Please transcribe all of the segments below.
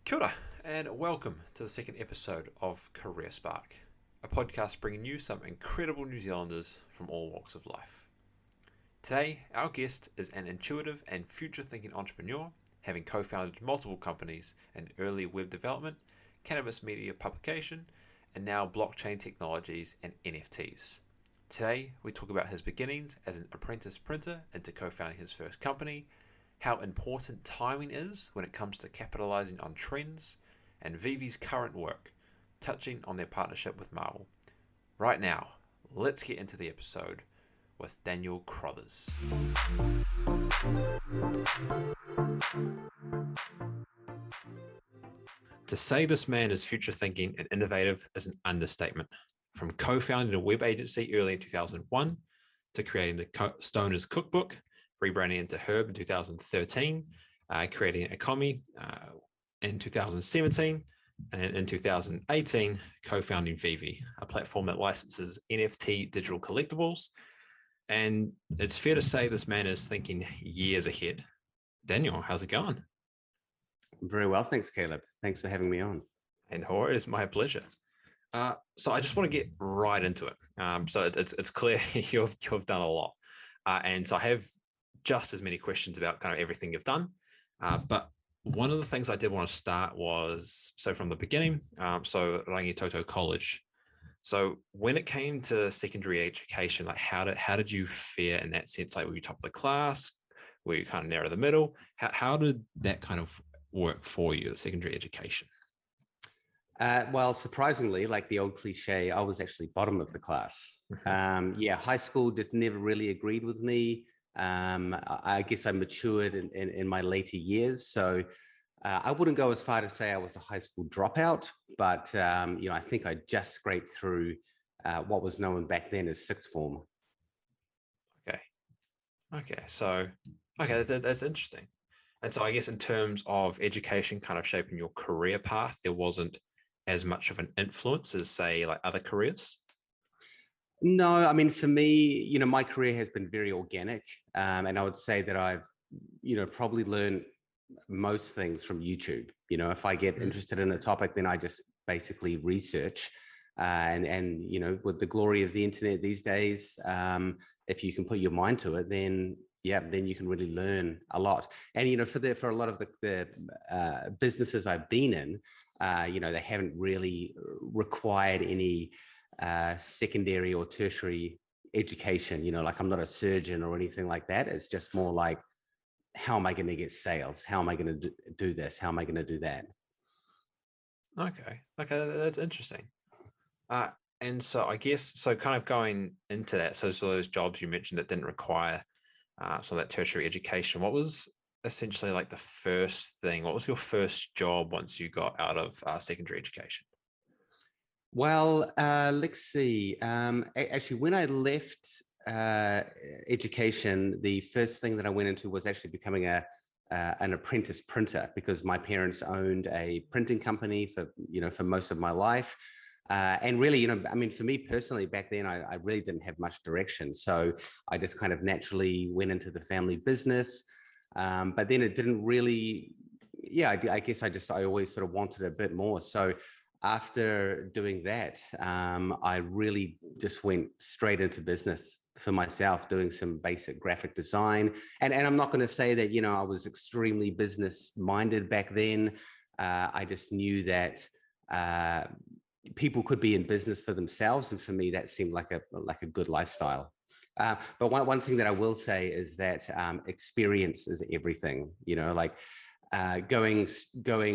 Kia ora, and welcome to the second episode of Career Spark, a podcast bringing you some incredible New Zealanders from all walks of life. Today, our guest is an intuitive and future-thinking entrepreneur, having co-founded multiple companies in early web development, Cannabis Media publication, and now blockchain technologies and NFTs. Today, we talk about his beginnings as an apprentice printer into co-founding his first company, how important timing is when it comes to capitalising on trends, and VeVe's current work, touching on their partnership with Marvel. Right now, let's get into the episode with Daniel Crothers. To say this man is future thinking and innovative is an understatement. From co-founding a web agency early in 2001 to creating the Stoner's Cookbook, rebranding into Herb in 2013, creating Economy in 2017, and in 2018, co-founding VeVe, a platform that licenses NFT digital collectibles. And it's fair to say this man is thinking years ahead. Daniel, how's it going? Very well, thanks, Caleb. Thanks for having me on. And it is my pleasure. So I just want to get right into it. So it's clear you've done a lot. And so I have just as many questions about kind of everything you've done. But one of the things I did want to start was, so from the beginning, so Rangitoto College. So when it came to secondary education, like how did you fare in that sense? Like were you top of the class? Were you kind of narrow the middle? How did that kind of work for you, the secondary education? Well, surprisingly, like the old cliche, I was actually bottom of the class. High school just never really agreed with me. I guess I matured in my later years. So I wouldn't go as far to say I was a high school dropout, but I think I just scraped through what was known back then as sixth form. Okay. So, that's interesting. And so I guess in terms of education kind of shaping your career path, there wasn't as much of an influence as, say, like other careers? No, I mean, for me, my career has been very organic. And I would say that I've, probably learned most things from YouTube. If I get interested in a topic, then I just basically research. And with the glory of the internet these days, if you can put your mind to it, then you can really learn a lot. And, for a lot of the businesses I've been in, they haven't really required any secondary or tertiary education. Like I'm not a surgeon or anything like that. It's just more like, how am I going to get sales? How am I going to do this? How am I going to do that? Okay, that's interesting. And so I guess, so kind of going into that, so those jobs you mentioned that didn't require some of that tertiary education, what was essentially like the first thing? What was your first job once you got out of secondary education? Well, let's see. Actually, when I left education, the first thing that I went into was actually becoming an apprentice printer, because my parents owned a printing company for most of my life. And really, for me personally, back then, I really didn't have much direction. So I just kind of naturally went into the family business. But then it didn't really, I guess I always sort of wanted a bit more. So after doing that, I really just went straight into business for myself, doing some basic graphic design. And I'm not going to say that, I was extremely business minded back then. I just knew that people could be in business for themselves. And for me, that seemed like a good lifestyle. But one thing that I will say is that experience is everything, going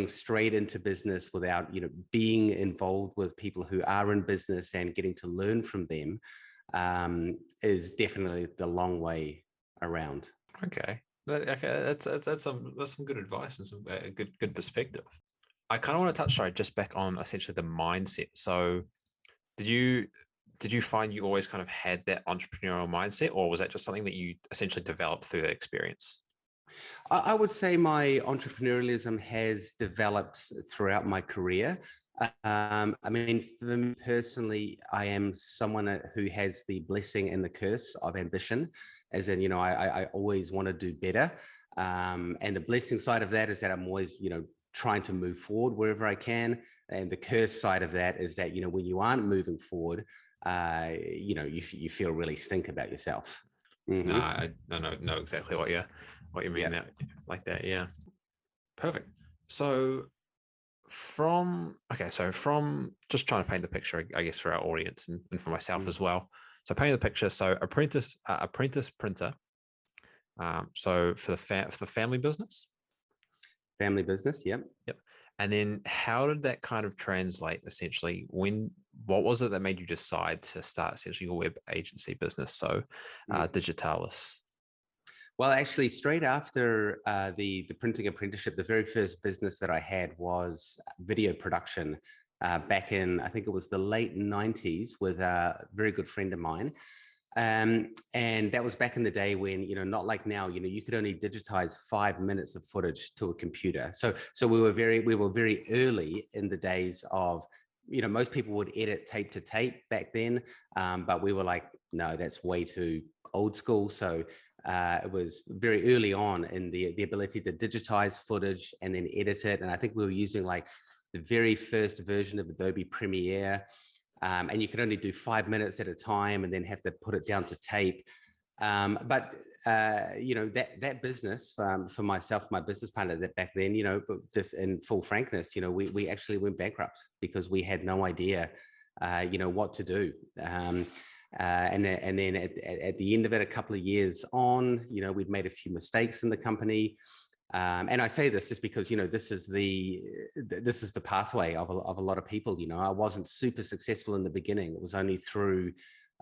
straight into business without, being involved with people who are in business and getting to learn from them is definitely the long way around. Okay, that's some good advice and some good perspective. I kind of want to touch, just back on essentially the mindset. So did you find you always kind of had that entrepreneurial mindset, or was that just something that you essentially developed through that experience? I would say my entrepreneurialism has developed throughout my career. For me personally, I am someone who has the blessing and the curse of ambition, as in, I always want to do better. And the blessing side of that is that I'm always, trying to move forward wherever I can. And the curse side of that is that, when you aren't moving forward, you feel really stink about yourself. Mm-hmm. No, I know exactly what you mean. That like that. Yeah. Perfect. So from just trying to paint the picture, I guess, for our audience and for myself as well. So painting the picture. So apprentice printer. So for the family business. Family business. Yep. And then how did that kind of translate essentially what was it that made you decide to start essentially your web agency business? So Digitalis. Well, actually, straight after the printing apprenticeship, the very first business that I had was video production back in, I think it was the late 90s with a very good friend of mine. And that was back in the day when, not like now, you could only digitize 5 minutes of footage to a computer. So we were very early in the days of, most people would edit tape to tape back then. But we were like, no, that's way too old school. So it was very early on in the ability to digitize footage and then edit it. And I think we were using like the very first version of Adobe Premiere. And you could only do 5 minutes at a time and then have to put it down to tape. But that business for myself, my business partner that back then, just in full frankness, we actually went bankrupt because we had no idea, what to do. And then at the end of it, a couple of years on, we'd made a few mistakes in the company. And I say this just because, this is the pathway of a lot of people. I wasn't super successful in the beginning. It was only through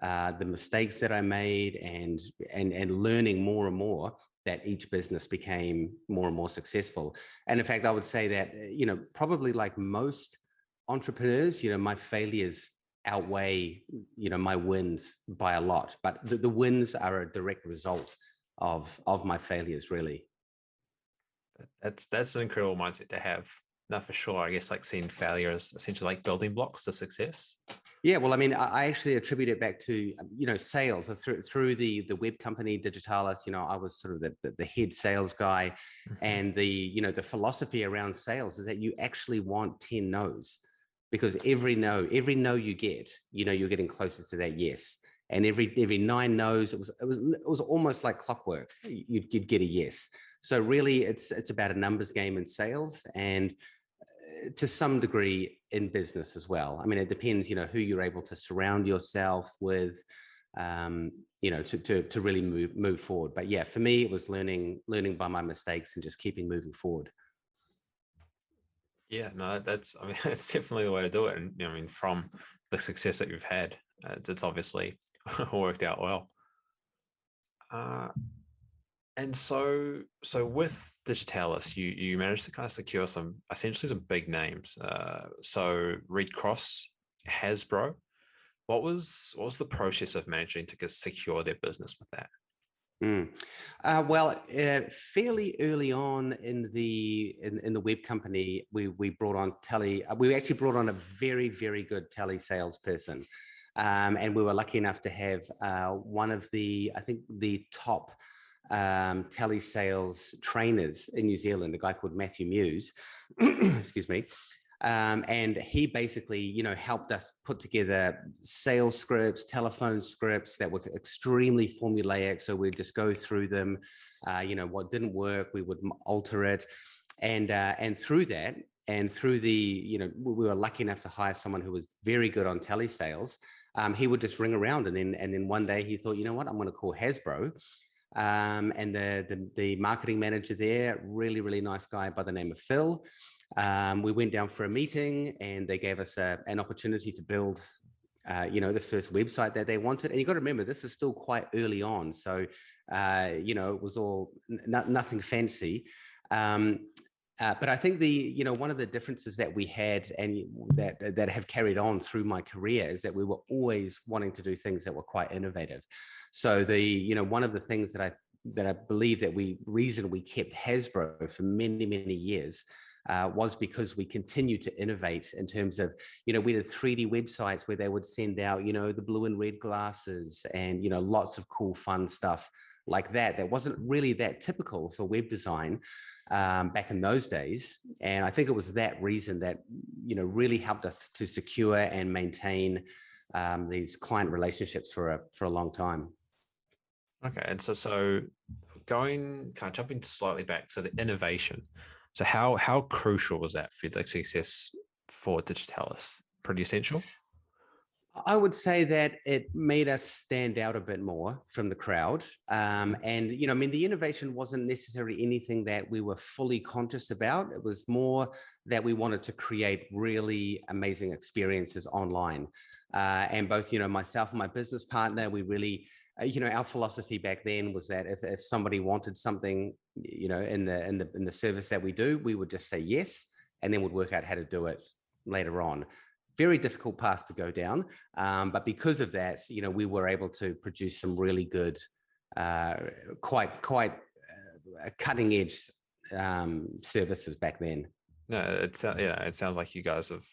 the mistakes that I made and learning more and more that each business became more and more successful. And in fact, I would say that, probably like most entrepreneurs, my failures outweigh, my wins by a lot. But the wins are a direct result of my failures, really. That's an incredible mindset to have. No, for sure. I guess like seeing failure as essentially like building blocks to success. Yeah, well, I mean, I actually attribute it back to, sales. Through the web company Digitalis, I was sort of the head sales guy. And the philosophy around sales is that you actually want 10 no's, because every no you get, you're getting closer to that yes. And every 9 no's, it was almost like clockwork. You'd get a yes. So really, it's about a numbers game in sales, and to some degree in business as well. I mean, it depends, who you're able to surround yourself with, to really move forward. But yeah, for me, it was learning by my mistakes and just keeping moving forward. Yeah, no, that's that's definitely the way to do it. And from the success that you've had, it's obviously worked out well. And so with Digitalis, you managed to kind of secure essentially some big names. So Red Cross, Hasbro. What was the process of managing to secure their business with that? Fairly early on in the web company, we brought on tele. We actually brought on a very, very good tele salesperson, and we were lucky enough to have one of the top telesales trainers in New Zealand, a guy called Matthew Muse. Excuse me. And he basically, helped us put together sales scripts, telephone scripts that were extremely formulaic. So we'd just go through them, what didn't work, we would alter it. And through that, and through we were lucky enough to hire someone who was very good on telesales. He would just ring around, and then one day he thought, you know what, I'm going to call Hasbro. And the marketing manager there, really, really nice guy by the name of Phil. We went down for a meeting, and they gave us an opportunity to build, the first website that they wanted. And you got to remember, this is still quite early on, so it was all nothing fancy. But I think one of the differences that we had and that have carried on through my career is that we were always wanting to do things that were quite innovative. So one of the things that I believe that reason we kept Hasbro for many, many years was because we continued to innovate in terms of, we did 3D websites where they would send out, the blue and red glasses and, lots of cool, fun stuff like that wasn't really that typical for web design back in those days. And I think it was that reason that, really helped us to secure and maintain these client relationships for a long time. Okay, and so going kind of jumping slightly back, so the innovation. So how crucial was that for the success for Digitalis? Pretty essential. I would say that it made us stand out a bit more from the crowd. And, the innovation wasn't necessarily anything that we were fully conscious about. It was more that we wanted to create really amazing experiences online. And both, myself and my business partner, we really, our philosophy back then was that if somebody wanted something, in the service that we do, we would just say yes, and then we'd work out how to do it later on. Very difficult path to go down. But because of that, we were able to produce some really good, quite cutting edge services back then. No, it sounds like you guys have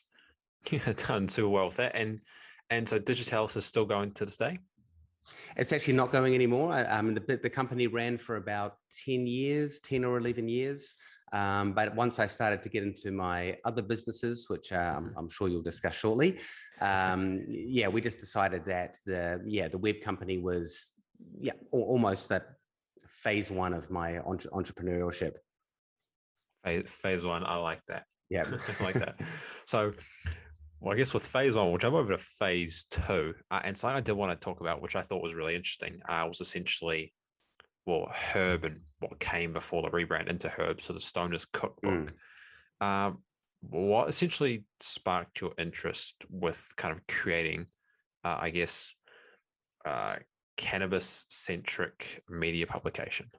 done so well with that. And so Digitalis is still going to this day? It's actually not going anymore. The company ran for about 10 or 11 years. But once I started to get into my other businesses, which I'm sure you'll discuss shortly, we just decided that the web company was almost at phase one of my entrepreneurship. Phase one, I like that. Yeah, I like that. So, well, I guess with phase one, we'll jump over to phase two. And something I did want to talk about, which I thought was really interesting, was essentially, Herb and what came before the rebrand into Herb, so the Stoner's Cookbook. What essentially sparked your interest with kind of creating, cannabis-centric media publication?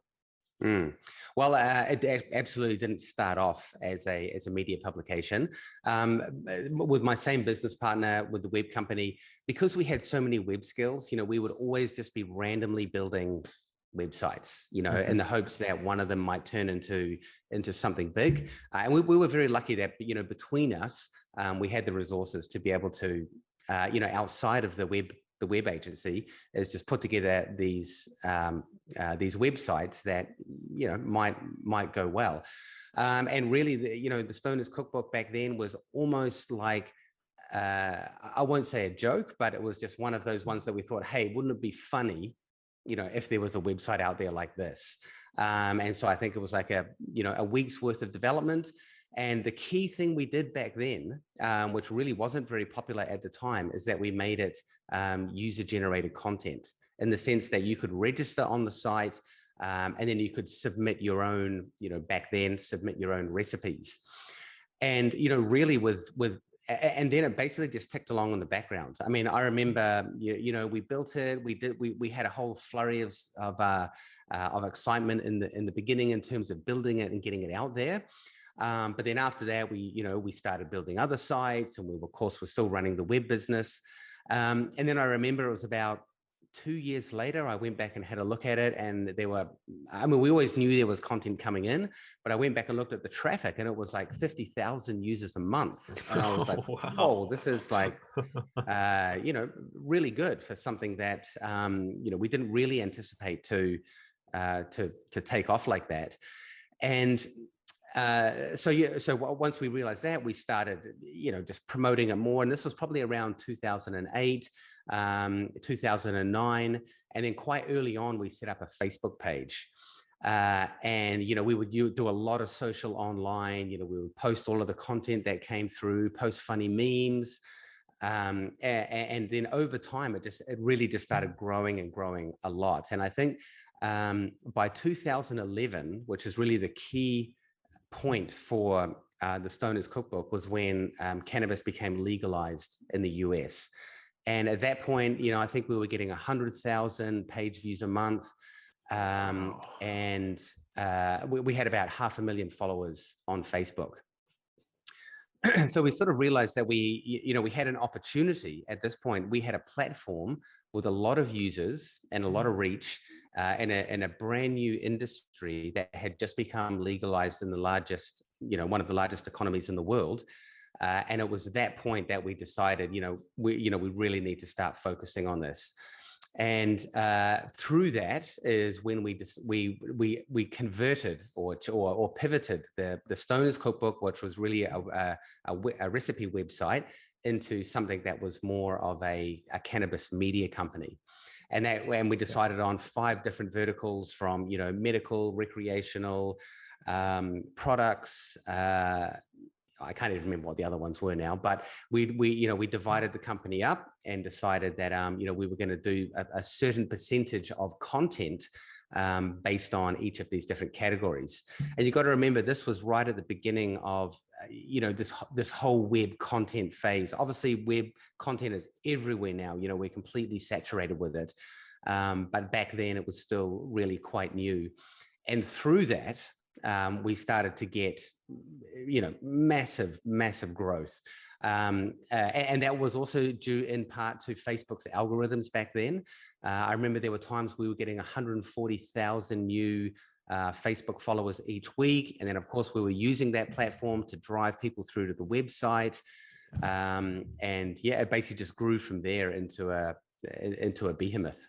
Well, it absolutely didn't start off as a media publication. With my same business partner with the web company, because we had so many web skills, we would always just be randomly building websites, in the hopes that one of them might turn into something big. And we were very lucky that, between us, we had the resources to be able to, outside of the web agency, is just put together these websites that, might go well. And really, the Stoner's Cookbook back then was almost like, I won't say a joke, but it was just one of those ones that we thought, hey, wouldn't it be funny, if there was a website out there like this. And so I think it was like a week's worth of development. And the key thing we did back then, which really wasn't very popular at the time, is that we made it user-generated content, in the sense that you could register on the site, and then you could submit your own, submit your own recipes. And, really and then it basically just ticked along in the background. I mean, I remember, we built it. We had a whole flurry of excitement in the beginning in terms of building it and getting it out there. But then after that, we started building other sites, and we're still running the web business. And then I remember it was about 2 years later, I went back and had a look at it, and we always knew there was content coming in, but I went back and looked at the traffic, and it was like 50,000 users a month. And I was like, wow. Whoa, this is like, really good for something that, we didn't really anticipate to take off like that. And so once we realized that, we started, just promoting it more. And this was probably around 2008, 2009. And then quite early on, we set up a Facebook page. And, we would do a lot of social online. We would post all of the content that came through, post funny memes. And then over time, it really just started growing and growing a lot. And I think by 2011, which is really the key point for the Stoner's Cookbook, was when cannabis became legalized in the US. And at that point, I think we were getting 100,000 page views a month. And we had about 500,000 followers on Facebook. So we sort of realized that we had an opportunity at this point. We had a platform with a lot of users and a lot of reach, in a brand new industry that had just become legalized in the largest, one of the largest economies in the world. And it was at that point that we decided, we really need to start focusing on this. And through that is when we converted or pivoted the Stoner's Cookbook, which was really a recipe website, into something that was more of a cannabis media company. And we decided on 5 different verticals, from medical, recreational, products. I can't even remember what the other ones were now, but we divided the company up and decided that we were going to do a certain percentage of content based on each of these different categories. And you've got to remember, this was right at the beginning of this whole web content phase. Obviously, web content is everywhere now. We're completely saturated with it, but back then it was still really quite new. And through that, we started to get, massive growth. And that was also due in part to Facebook's algorithms back then. I remember there were times we were getting 140,000 new Facebook followers each week. And then, of course, we were using that platform to drive people through to the website. And yeah, it basically just grew from there into a behemoth.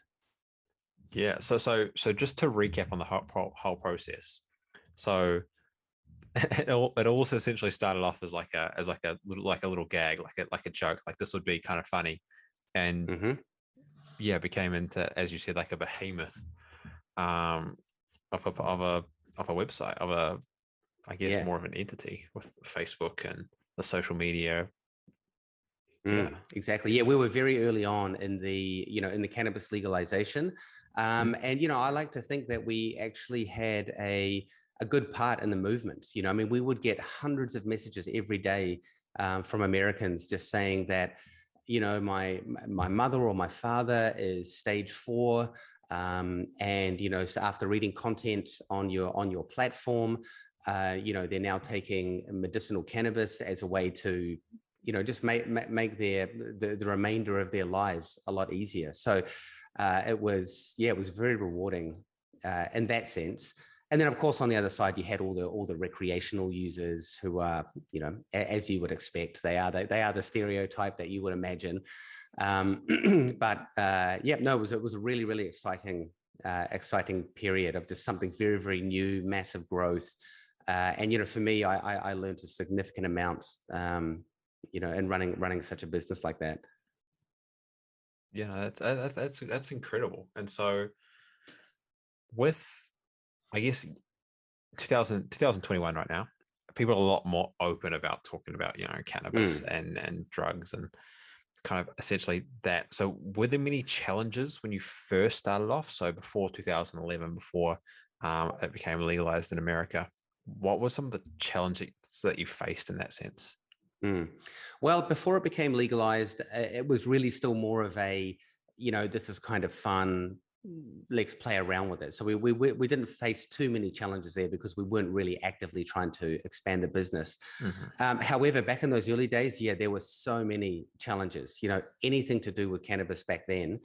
Yeah. So just to recap on the whole process. So it also essentially started off as like a little gag, like a joke, like this would be kind of funny, and yeah, became into, as you said, like a behemoth of a website, I guess more of an entity with Facebook and the social media. Yeah, exactly. Yeah, we were very early on in the cannabis legalization, and I like to think that we actually had a good part in the movement. We would get hundreds of messages every day from Americans just saying that, my mother or my father is stage 4, and so after reading content on your platform, they're now taking medicinal cannabis as a way to just make the remainder of their lives a lot easier. So it was very rewarding in that sense. And then, of course, on the other side, you had all the recreational users who are, as you would expect, they are the stereotype that you would imagine. It was a really, really exciting period of just something very, very new, massive growth. And for me, I learned a significant amount, in running such a business like that. Yeah, that's incredible. And so with, I guess, 2021 right now, people are a lot more open about talking about, cannabis and drugs and kind of essentially that. So were there many challenges when you first started off? So before 2011, before it became legalized in America, what were some of the challenges that you faced in that sense? Well, before it became legalized, it was really still more of a, this is kind of fun, let's play around with it. So we didn't face too many challenges there because we weren't really actively trying to expand the business. However, back in those early days, there were so many challenges. Anything to do with cannabis back then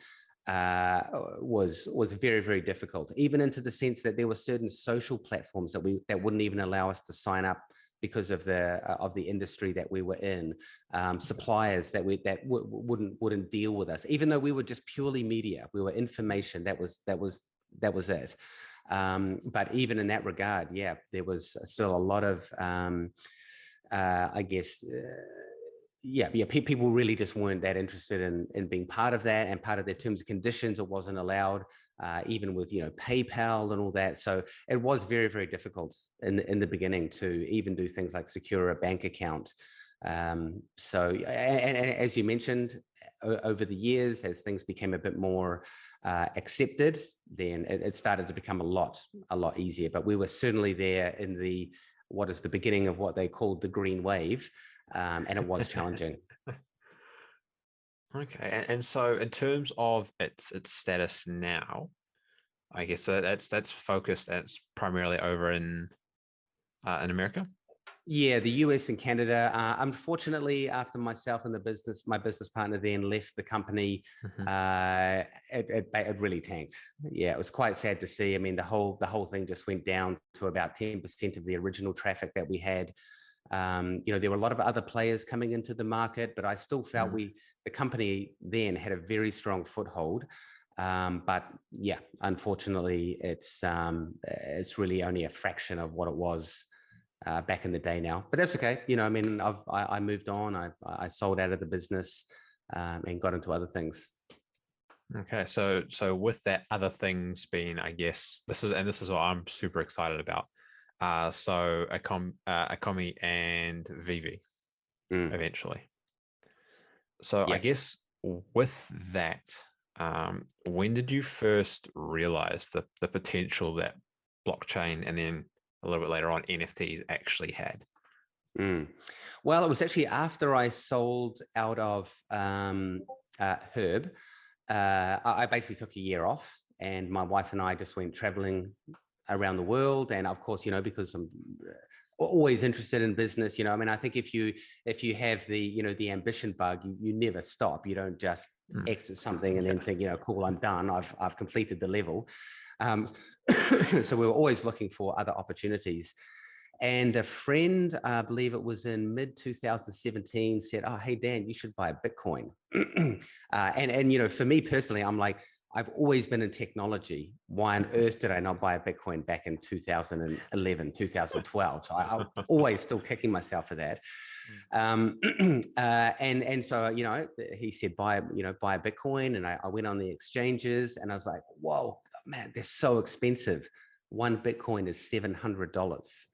was very, very difficult, even into the sense that there were certain social platforms that wouldn't even allow us to sign up because of the industry that we were in, suppliers that wouldn't deal with us, even though we were just purely media. We were information. That was it. But even in that regard, there was still a lot of, people really just weren't that interested in being part of that, and part of their terms and conditions, it wasn't allowed. Even with PayPal and all that, so it was very, very difficult in the beginning to even do things like secure a bank account. And as you mentioned, over the years, as things became a bit more accepted, then it started to become a lot easier. But we were certainly there in the beginning of what they called the green wave, and it was challenging. Okay, and so in terms of its status now, I guess that's focused. It's primarily over in America. Yeah, the US and Canada. Unfortunately, after myself and my business partner then left the company, it really tanked. Yeah, it was quite sad to see. I mean, the whole thing just went down to about 10% of the original traffic that we had. There were a lot of other players coming into the market, but I still felt the company then had a very strong foothold. But yeah, unfortunately, it's really only a fraction of what it was back in the day now. But that's okay. I mean, I moved on. I sold out of the business and got into other things. Okay, so with that other things being, I guess this is what I'm super excited about. So Acomi and VeVe eventually. So I guess with that, when did you first realize the potential that blockchain and then a little bit later on NFTs actually had? Well, it was actually after I sold out of Herb. I basically took a year off, and my wife and I just went traveling around the world. And of course, because I'm always interested in business, I mean, I think if you have the ambition bug, you never stop. You don't just exit something and then think, cool, I'm done. I've completed the level. So we were always looking for other opportunities. And a friend, I believe it was in mid 2017, said, "Oh, hey Dan, you should buy a Bitcoin." And for me personally, I'm like, I've always been in technology. Why on earth did I not buy a Bitcoin back in 2011, 2012? So I'm always still kicking myself for that. And so he said buy a Bitcoin, and I went on the exchanges, and I was like, whoa, man, they're so expensive. One Bitcoin is $700.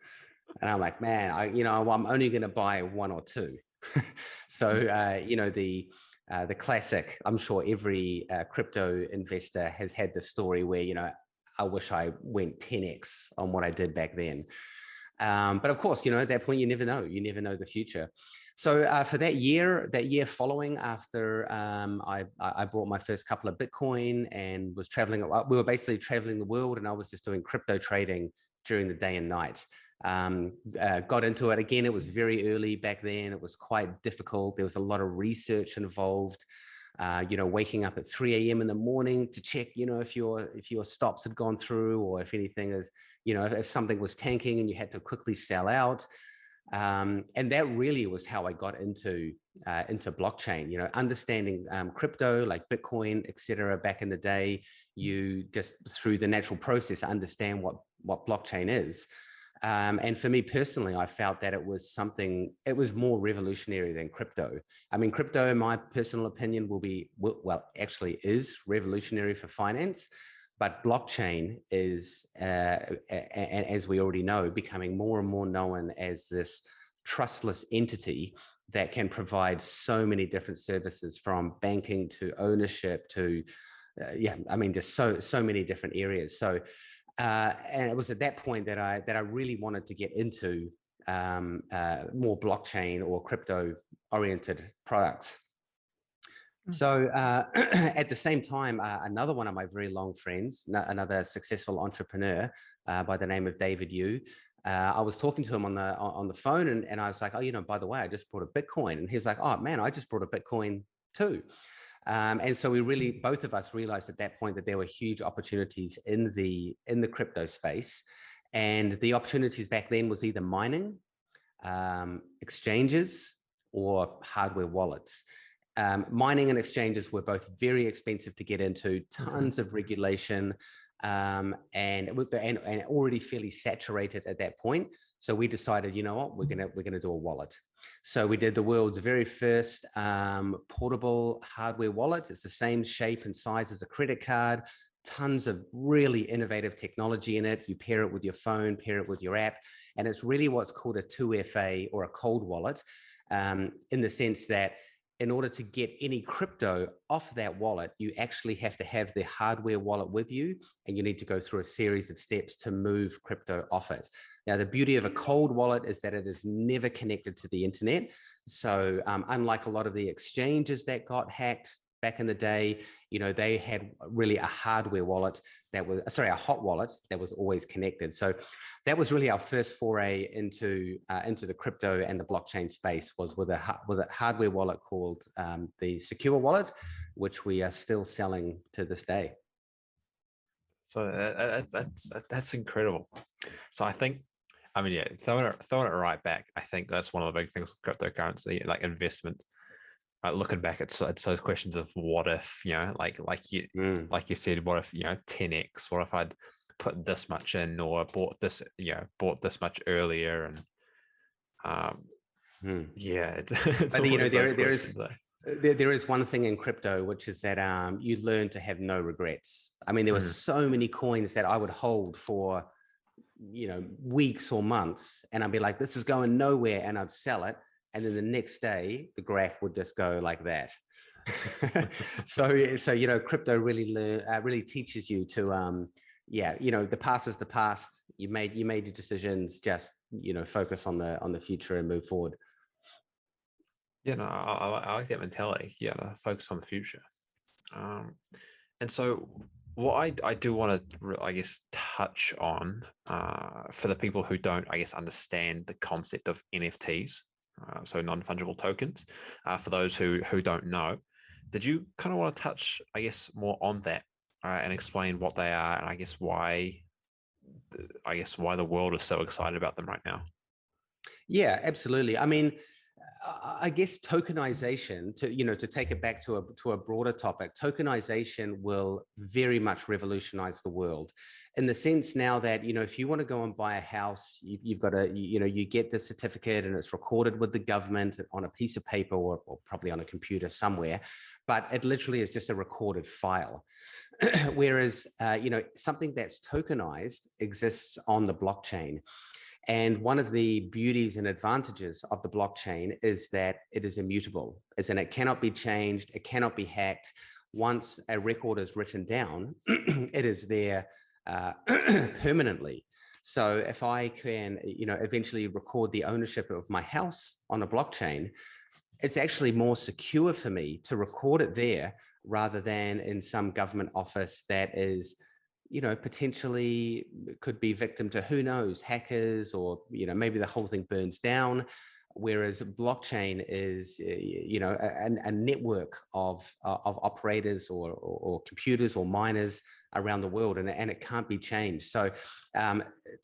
And I'm like, man, I'm only going to buy one or two. So, the classic, I'm sure every crypto investor has had the story where, I wish I went 10x on what I did back then. But of course, at that point, you never know the future. So for that year following after I bought my first couple of Bitcoin and was traveling, we were basically traveling the world, and I was just doing crypto trading during the day and night. Got into it again. It was very early back then. It was quite difficult. There was a lot of research involved. Waking up at 3 a.m. in the morning to check, if your stops had gone through, or if anything is, if something was tanking and you had to quickly sell out. And that really was how I got into blockchain. Understanding crypto like Bitcoin, etc. Back in the day, you just through the natural process understand what blockchain is. And for me personally, I felt that it was more revolutionary than crypto. I mean, crypto, in my personal opinion, actually is revolutionary for finance, but blockchain is, as we already know, becoming more and more known as this trustless entity that can provide so many different services, from banking to ownership to, just so many different areas. So, and it was at that point that I really wanted to get into more blockchain or crypto oriented products. So at the same time, another one of my very long friends, another successful entrepreneur by the name of David Yu, I was talking to him on the phone, and I was like, oh, by the way, I just bought a Bitcoin. And he's like, oh man, I just bought a Bitcoin too. And so we really, both of us realized at that point that there were huge opportunities in the crypto space. And the opportunities back then was either mining, exchanges, or hardware wallets. Mining and exchanges were both very expensive to get into, tons of regulation, and already fairly saturated at that point. So we decided, you know what, we're gonna do a wallet. So we did the world's very first portable hardware wallet. It's the same shape and size as a credit card. Tons of really innovative technology in it. You pair it with your phone, pair it with your app, and it's really what's called a 2FA or a cold wallet, in the sense that in order to get any crypto off that wallet, you actually have to have the hardware wallet with you, and you need to go through a series of steps to move crypto off it. Now, the beauty of a cold wallet is that it is never connected to the internet. So unlike a lot of the exchanges that got hacked back in the day, they had really a hardware wallet a hot wallet that was always connected. So that was really our first foray into the crypto and the blockchain space, was with a hardware wallet called the Secure Wallet, which we are still selling to this day. So that's incredible. So I think, throwing it right back, I think that's one of the big things with cryptocurrency, like investment. looking back, it's those questions of what if, like you said, what if 10x, what if I'd put this much in, or bought this much earlier, and it's But always those questions. There is one thing in crypto, which is that you learn to have no regrets. I mean, there were so many coins that I would hold for, weeks or months, and I'd be like, this is going nowhere, and I'd sell it. And then the next day, the graph would just go like that. so crypto really teaches you to, the past is the past. You made your decisions. Just focus on the future and move forward. Yeah, no, I like that mentality. Yeah, to focus on the future. And so what I do want to, I guess, touch on for the people who don't, I guess, understand the concept of NFTs, so non-fungible tokens. For those who don't know, did you kind of want to touch, I guess, more on that and explain what they are, and I guess why the world is so excited about them right now? Yeah, absolutely. I mean, I guess tokenization, to take it back to a broader topic, tokenization will very much revolutionize the world, in the sense now that, if you want to go and buy a house, you've got to, you get the certificate and it's recorded with the government on a piece of paper, or probably on a computer somewhere, but it literally is just a recorded file. Whereas, something that's tokenized exists on the blockchain. And one of the beauties and advantages of the blockchain is that it is immutable, as in it cannot be changed, it cannot be hacked. Once a record is written down, it is there permanently. So if I can, eventually record the ownership of my house on a blockchain, it's actually more secure for me to record it there rather than in some government office that is, potentially could be victim to, who knows, hackers, or, maybe the whole thing burns down. Whereas blockchain is, a network of operators or computers or miners around the world, and it can't be changed. So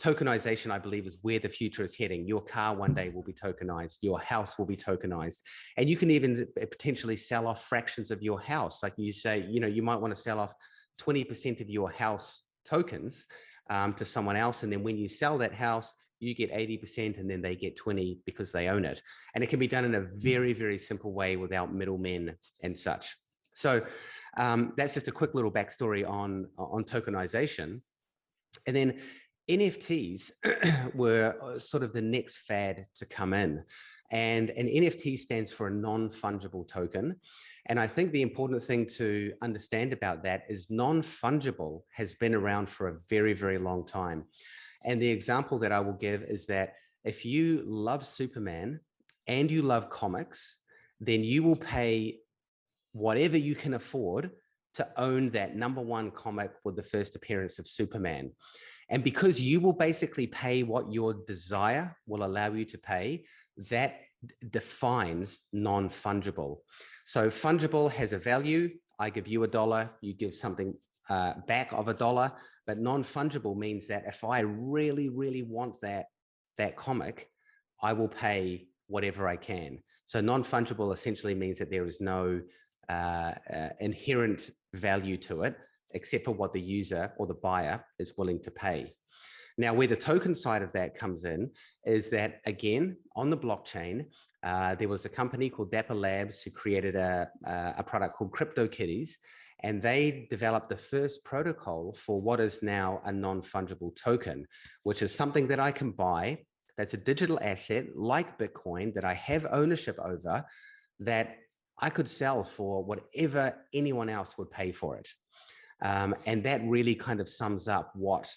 tokenization, I believe, is where the future is heading. Your car one day will be tokenized, your house will be tokenized, and you can even potentially sell off fractions of your house. Like you say, you might want to sell off 20% of your house tokens to someone else. And then when you sell that house, you get 80% and then they get 20 because they own it. And it can be done in a very, very simple way without middlemen and such. So that's just a quick little backstory on tokenization. And then NFTs were sort of the next fad to come in. And an NFT stands for a non-fungible token. And I think the important thing to understand about that is non-fungible has been around for a very, very long time. And the example that I will give is that if you love Superman and you love comics, then you will pay whatever you can afford to own that #1 comic with the first appearance of Superman. And because you will basically pay what your desire will allow you to pay, that defines non-fungible. So fungible has a value. I give you $1, you give something back of $1, but non-fungible means that if I really, really want that comic, I will pay whatever I can. So non-fungible essentially means that there is no inherent value to it, except for what the user or the buyer is willing to pay. Now, where the token side of that comes in is that, again, on the blockchain, there was a company called Dapper Labs who created a product called CryptoKitties, and they developed the first protocol for what is now a non-fungible token, which is something that I can buy that's a digital asset like Bitcoin that I have ownership over, that I could sell for whatever anyone else would pay for it. And that really kind of sums up what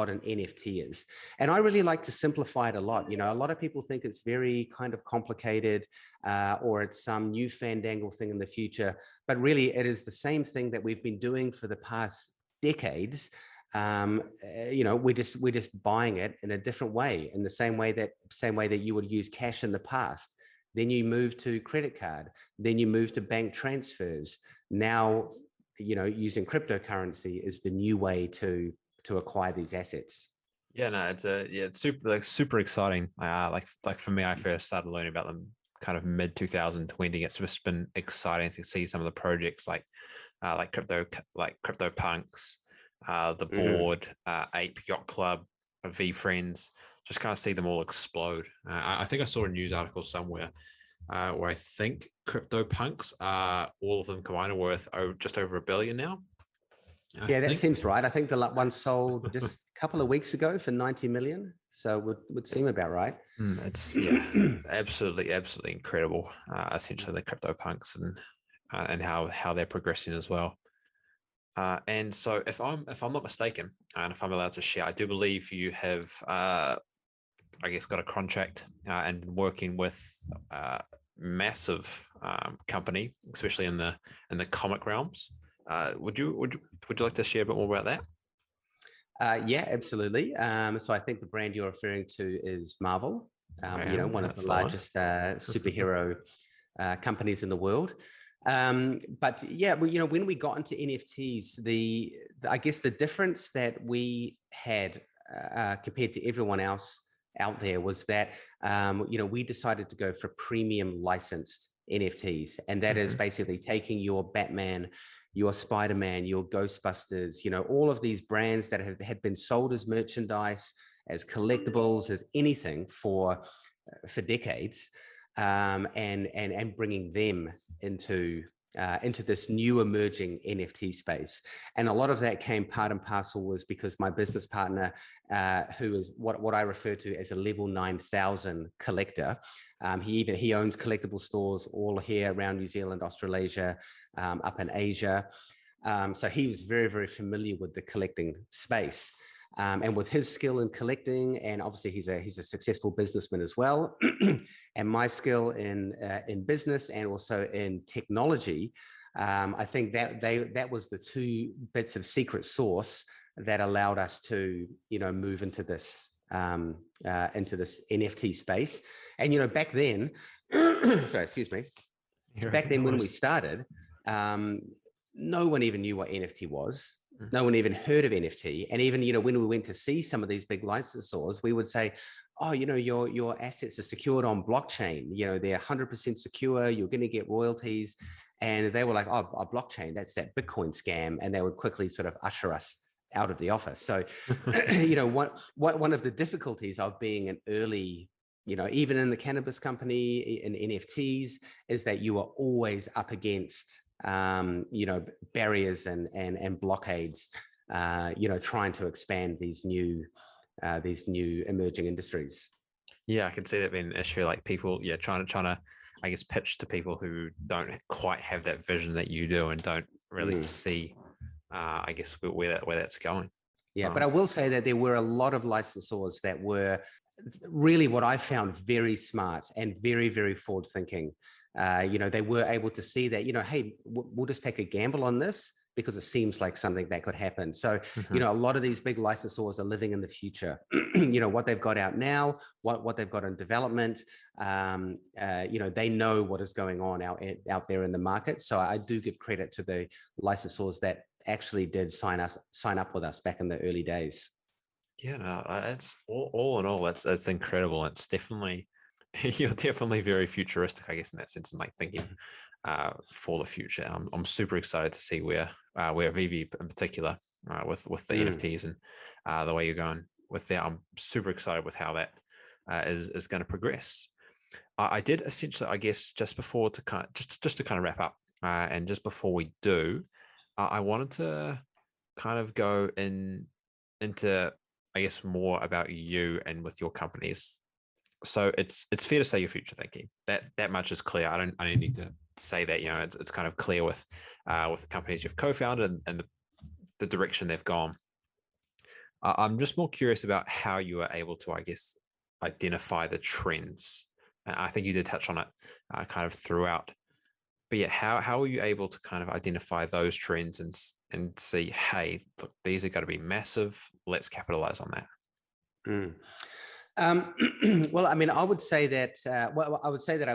an NFT is. And I really like to simplify it a lot. A lot of people think it's very kind of complicated or it's some new fandangle thing in the future, but really it is the same thing that we've been doing for the past decades. We're just buying it in a different way, in the same way that you would use cash in the past. Then you move to credit card, then you move to bank transfers. Now, using cryptocurrency is the new way to acquire these assets. Yeah, no, it's super exciting. Like for me, I first started learning about them kind of mid 2020, it's just been exciting to see some of the projects like CryptoPunks, the board, Ape Yacht Club, V Friends, just kind of see them all explode. I think I saw a news article somewhere where I think CryptoPunks are all of them combined are worth just over $1 billion now. Yeah, that seems right. I think the one sold just a couple of weeks ago for 90 million. So would seem about right. It's absolutely incredible. Essentially, the CryptoPunks and how they're progressing as well. And so, if I'm not mistaken, and if I'm allowed to share, I do believe you have, I guess, got a contract and working with massive company, especially in the comic realms. Would you like to share a bit more about that? Yeah, absolutely. So I think the brand you're referring to is Marvel, one of the largest superhero companies in the world. But yeah, well, when we got into NFTs, I guess the difference that we had compared to everyone else out there was that, we decided to go for premium licensed NFTs. And that is basically taking your Batman, your Spider-Man, your Ghostbusters, all of these brands that had been sold as merchandise, as collectibles, as anything for decades, and bringing them into this new emerging NFT space. And a lot of that came part and parcel was because my business partner, who is what I refer to as a level 9,000 collector, he owns collectible stores all here around New Zealand, Australasia, up in Asia. So he was very, very familiar with the collecting space. And with his skill in collecting, and obviously he's a successful businessman as well, and my skill in business and also in technology, I think that was the two bits of secret sauce that allowed us to move into this NFT space. And back then, sorry, excuse me. Back then when we started, no one even knew what NFT was. No one even heard of NFT. And even, when we went to see some of these big licensors, we would say, oh, your assets are secured on blockchain. They're 100% secure. You're going to get royalties. And they were like, oh, blockchain, that's that Bitcoin scam. And they would quickly sort of usher us out of the office. So, one of the difficulties of being an early, even in the cannabis company, in NFTs, is that you are always up against barriers and blockades, trying to expand these new emerging industries. Yeah, I can see that being an issue. Like people, trying to, I guess, pitch to people who don't quite have that vision that you do and don't really see, I guess, where that's going. Yeah, but I will say that there were a lot of licensors that were really what I found very smart and very, very forward thinking. They were able to see that, hey, we'll just take a gamble on this because it seems like something that could happen. So, a lot of these big licensors are living in the future, what they've got out now, what they've got in development, they know what is going on out there in the market. So I do give credit to the licensors that actually did sign up with us back in the early days. Yeah, no, it's all in all, it's incredible. It's definitely, you're definitely very futuristic, I guess, in that sense, and like thinking for the future. I'm super excited to see where VeVe in particular with the NFTs and the way you're going with that. I'm super excited with how that is going to progress. I did essentially, I guess, just before to kind of just to kind of wrap up, and just before we do, I wanted to kind of go into, I guess, more about you and with your companies. So it's fair to say you're future thinking. That much is clear. I don't need to say that. It's kind of clear with the companies you've co-founded and the direction they've gone. I'm just more curious about how you are able to, I guess, identify the trends. I think you did touch on it kind of throughout. But yeah, how are you able to kind of identify those trends and see, hey, look, these are going to be massive. Let's capitalize on that. Well, I mean, I would say that, I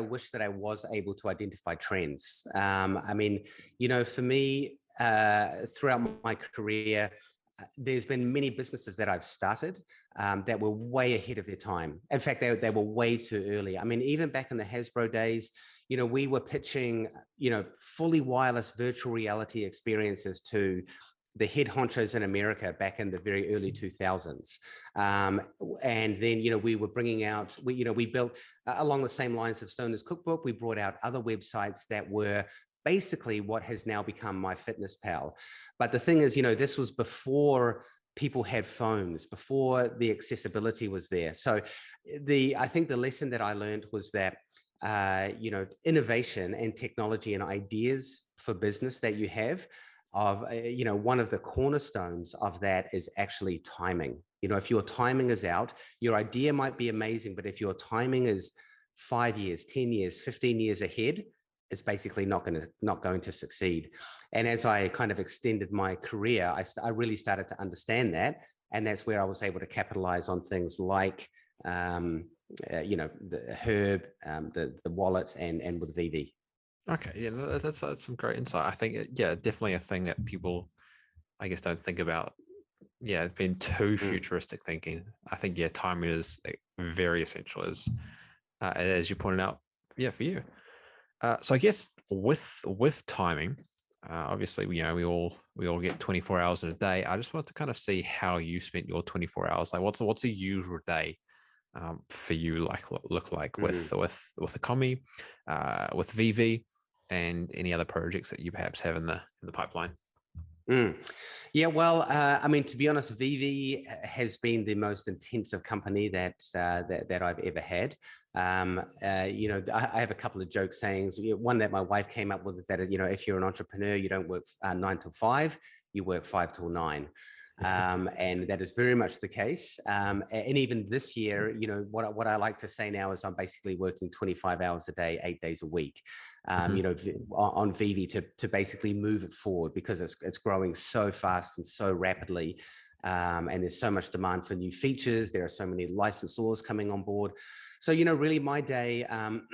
wish that I was able to identify trends. I mean, for me, throughout my career, there's been many businesses that I've started that were way ahead of their time. In fact, they were way too early. I mean, even back in the Hasbro days, we were pitching, fully wireless virtual reality experiences to the head honchos in America back in the very early 2000s. And then, we were bringing out, we built along the same lines of Stoner's Cookbook. We brought out other websites that were basically what has now become MyFitnessPal. But the thing is, this was before people had phones, before the accessibility was there. So I think the lesson that I learned was that, innovation and technology and ideas for business that you have one of the cornerstones of that is actually timing. If your timing is out, your idea might be amazing, but if your timing is 5 years, 10 years, 15 years ahead, it's basically not going to succeed. And as I kind of extended my career, I really started to understand that. And that's where I was able to capitalize on things like, the Herb, the wallets, and with VeVe. Okay, yeah, that's some great insight. I think, definitely a thing that people, I guess, don't think about. Yeah, being too futuristic thinking. I think, timing is very essential, as you pointed out. Yeah, for you. So I guess with timing, obviously, we all get 24 hours in a day. I just wanted to kind of see how you spent your 24 hours. Like, what's a usual day for you look like with the commie, with VeVe, and any other projects that you perhaps have in the pipeline? Yeah, well, I mean, to be honest, VeVe has been the most intensive company that I've ever had. I have a couple of joke sayings. One that my wife came up with is that, if you're an entrepreneur, you don't work 9 till 5, you work 5 till 9. And that is very much the case. And even this year, what I like to say now is I'm basically working 25 hours a day, 8 days a week, on VeVe to basically move it forward, because it's growing so fast and so rapidly. And there's so much demand for new features. There are so many licensors coming on board. So, really my day, I'm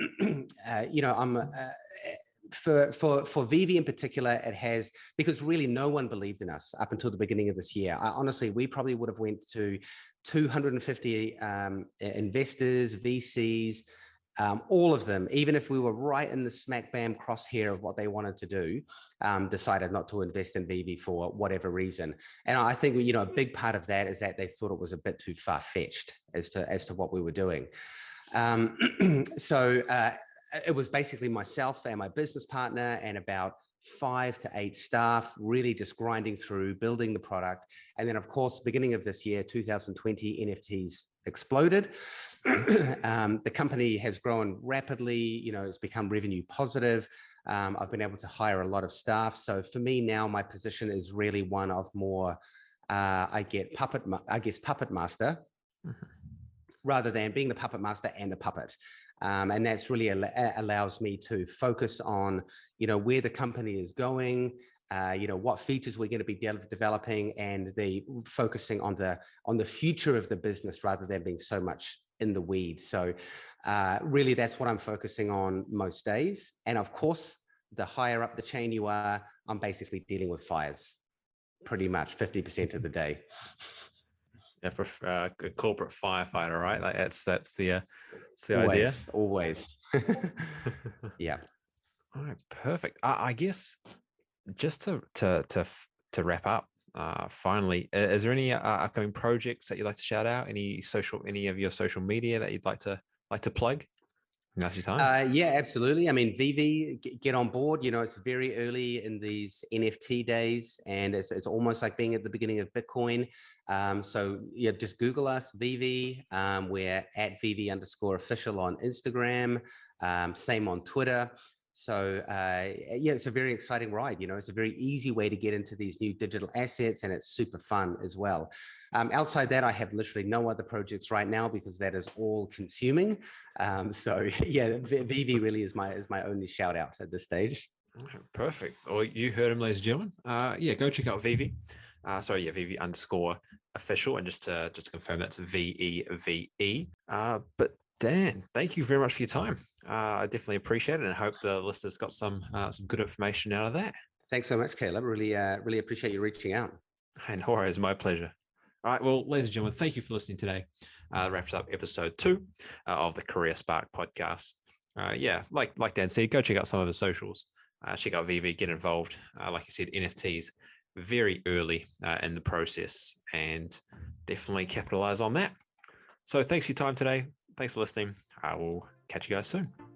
for VeVe in particular, it has, because really no one believed in us up until the beginning of this year. Honestly, we probably would have went to 250 investors, VCs, all of them, even if we were right in the smack bam crosshair of what they wanted to do, decided not to invest in VeVe for whatever reason. And I think, a big part of that is that they thought it was a bit too far-fetched as to what we were doing. So it was basically myself and my business partner and about 5 to 8 staff, really just grinding through, building the product. And then, of course, beginning of this year, 2020, NFTs exploded. The company has grown rapidly. It's become revenue positive. I've been able to hire a lot of staff. So for me now, my position is really one of more, puppet master, rather than being the puppet master and the puppet. And that's really allows me to focus on, where the company is going, what features we're going to be developing, and the focusing on the future of the business rather than being so much in the weeds. So really, that's what I'm focusing on most days. And of course, the higher up the chain you are, I'm basically dealing with fires pretty much 50% of the day. Yeah, for a corporate firefighter, right? Like that's the always, idea. Always. Yeah. All right, perfect. I guess just to wrap up, finally, is there any upcoming projects that you'd like to shout out? Any of your social media that you'd like to plug? Now's your time. Yeah, absolutely. I mean, VeVe, get on board. It's very early in these NFT days, and it's almost like being at the beginning of Bitcoin. So yeah, just Google us, VeVe. We're at VeVe_official on Instagram. Same on Twitter. So yeah, it's a very exciting ride. It's a very easy way to get into these new digital assets, and it's super fun as well. Outside that, I have literally no other projects right now because that is all consuming. So yeah, VeVe really is my only shout out at this stage. Perfect. Well, you heard him, ladies and gentlemen. Yeah, go check out VeVe. VeVe_official, and just to confirm, that's VeVe. But Dan, thank you very much for your time. I definitely appreciate it, and I hope the listeners got some good information out of that. Thanks so much, Caleb. Really appreciate you reaching out. And no worries, my pleasure. All right, well, ladies and gentlemen, thank you for listening today. That wraps up episode 2 of the Career Spark podcast. Like Dan said, go check out some of his socials. Check out VeVe, get involved. Like I said, NFTs, very early in the process, and definitely capitalize on that. So thanks for your time today. Thanks for listening. I will catch you guys soon.